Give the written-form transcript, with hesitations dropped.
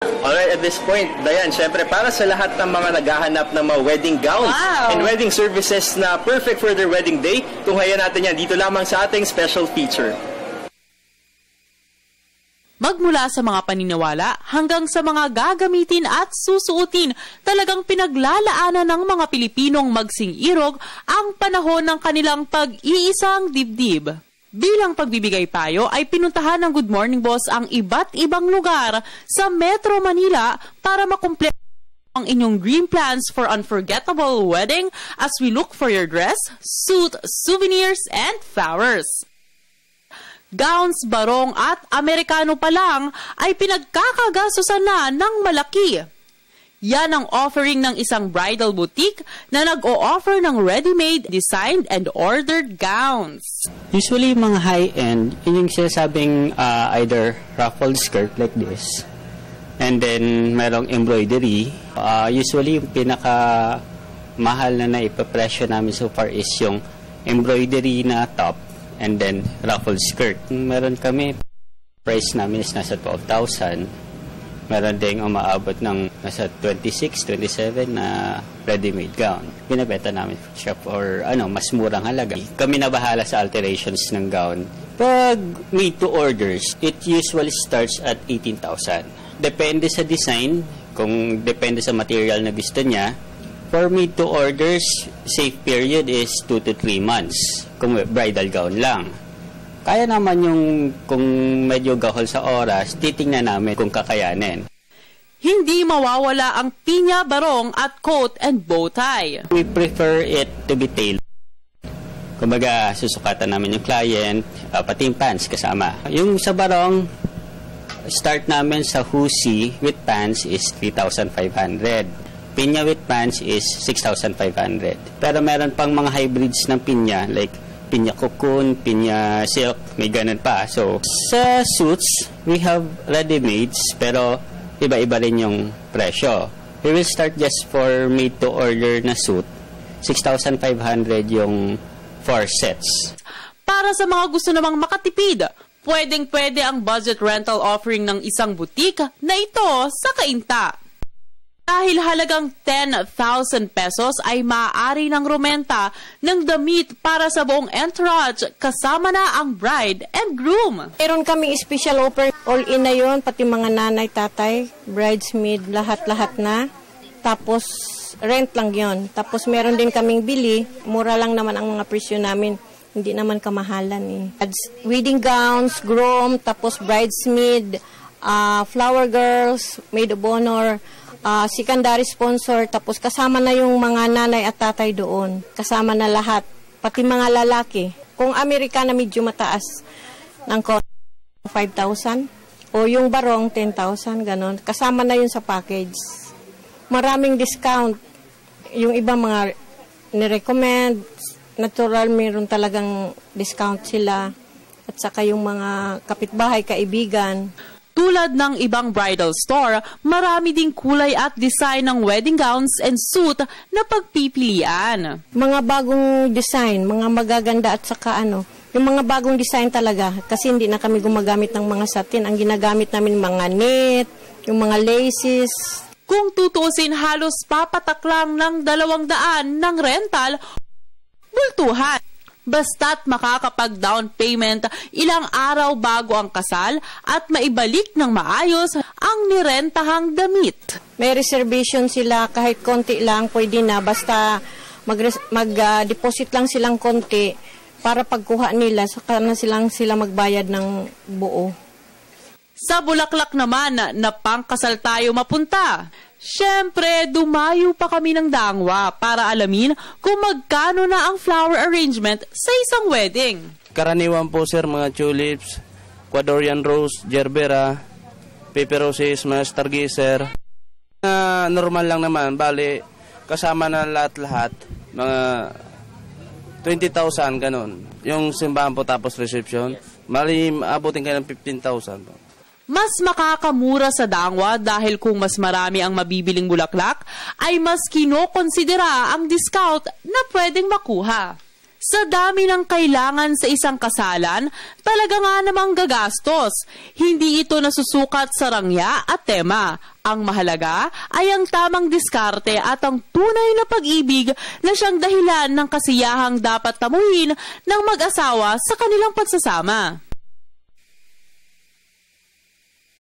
Alright, at this point, Dayan, syempre para sa lahat ng mga naghahanap ng mga wedding gowns and wedding services na perfect for their wedding day, tunghayan natin yan dito lamang sa ating special feature. Magmula sa mga paniniwala hanggang sa mga gagamitin at susuotin, talagang pinaglalaanan ng mga Pilipinong magsing-irog ang panahon ng kanilang pag-iisang dibdib. Bilang pagbibigay payo ay pinuntahan ng Good Morning Boss ang iba't ibang lugar sa Metro Manila para makumpleto ang inyong dream plans for unforgettable wedding as we look for your dress, suit, souvenirs, and flowers. Gowns, barong at Amerikano pa lang ay pinagkakagastusan na ng malaki. Yan ang offering ng isang bridal boutique na nag-o-offer ng ready-made, designed, and ordered gowns. Usually, mga high-end, yun yung sinasabing either ruffled skirt like this, and then merong embroidery. Usually, yung pinaka-mahal na naipapresyo namin so far is yung embroidery na top, and then ruffled skirt. Meron kami, price namin is nasa 12,000. Meron ding umaabot ng nasa 26, 27 na ready-made gown. Binabenta namin siya for mas murang halaga. Kami na bahala sa alterations ng gown. Pag made to orders, it usually starts at 18,000. Depende sa design, kung depende sa material na gusto niya. For made to orders, safe period is 2 to 3 months kung bridal gown lang. Kaya naman yung kung medyo gahol sa oras, titingnan namin kung kakayanin. Hindi mawawala ang pinya, barong at coat and bow tie. We prefer it to be tailored. Kumbaga, susukatan namin yung client, pati yung pants kasama. Yung sa barong, start namin sa husi with pants is 3,500. Pinya with pants is 6,500. Pero meron pang mga hybrids ng pinya, like pinya cocoon, pinya silk, may ganun pa. So, sa suits, we have ready-mades, pero iba-iba rin yung presyo. We will start just for made-to-order na suit. 6,500 yung 4 sets. Para sa mga gusto namang makatipid, pwedeng-pwede ang budget rental offering ng isang butik na ito sa Cainta. Dahil halagang 10,000 pesos ay maaari ng rumenta ng damit para sa buong entourage kasama na ang bride and groom. Meron kaming special offer, all-in na yun, pati mga nanay, tatay, bridesmaid, lahat-lahat na. Tapos rent lang yun. Tapos meron din kaming bili, mura lang naman ang mga presyo namin. Hindi naman kamahalan eh. Wedding gowns, groom, tapos bridesmaid, flower girls, maid of honor, secondary sponsor, tapos kasama na yung mga nanay at tatay doon. Kasama na lahat, pati mga lalaki. Kung Amerikana medyo mataas, ng 5,000. O yung barong, 10,000, ganon. Kasama na yun sa package. Maraming discount. Yung iba mga nirecommend, natural, mayroon talagang discount sila. At saka yung mga kapitbahay, kaibigan. Tulad ng ibang bridal store, marami ding kulay at design ng wedding gowns and suit na pagpipilian. Mga bagong design, mga magaganda at saka yung mga bagong design talaga. Kasi hindi na kami gumagamit ng mga satin. Ang ginagamit namin mga net, yung mga laces. Kung tutusin, halos papatak lang ng 200 ng rental, bultuhan. Basta't makakapag-down payment ilang araw bago ang kasal at maibalik ng maayos ang nirentahang damit. May reservation sila, kahit konti lang, pwede na. Basta mag-deposit lang silang konti para pagkuha nila, saka na sila magbayad ng buo. Sa Bulaklak naman, na pangkasal tayo mapunta. Siyempre, dumayo pa kami ng Dangwa para alamin kung magkano na ang flower arrangement sa isang wedding. Karaniwan po sir, mga tulips, Ecuadorian rose, gerbera, paper roses, mga stargazer. Normal lang naman, bali kasama na lahat-lahat, mga 20,000 ganun. Yung simbahan po tapos reception, bali abutin kayo ng 15,000 po. Mas makakamura sa Dangwa dahil kung mas marami ang mabibiling bulaklak, ay mas kinokonsidera ang discount na pwedeng makuha. Sa dami ng kailangan sa isang kasalan, talaga nga namang gagastos. Hindi ito nasusukat sa rangya at tema. Ang mahalaga ay ang tamang diskarte at ang tunay na pag-ibig na siyang dahilan ng kasiyahang dapat tamuhin ng mag-asawa sa kanilang pagsasama.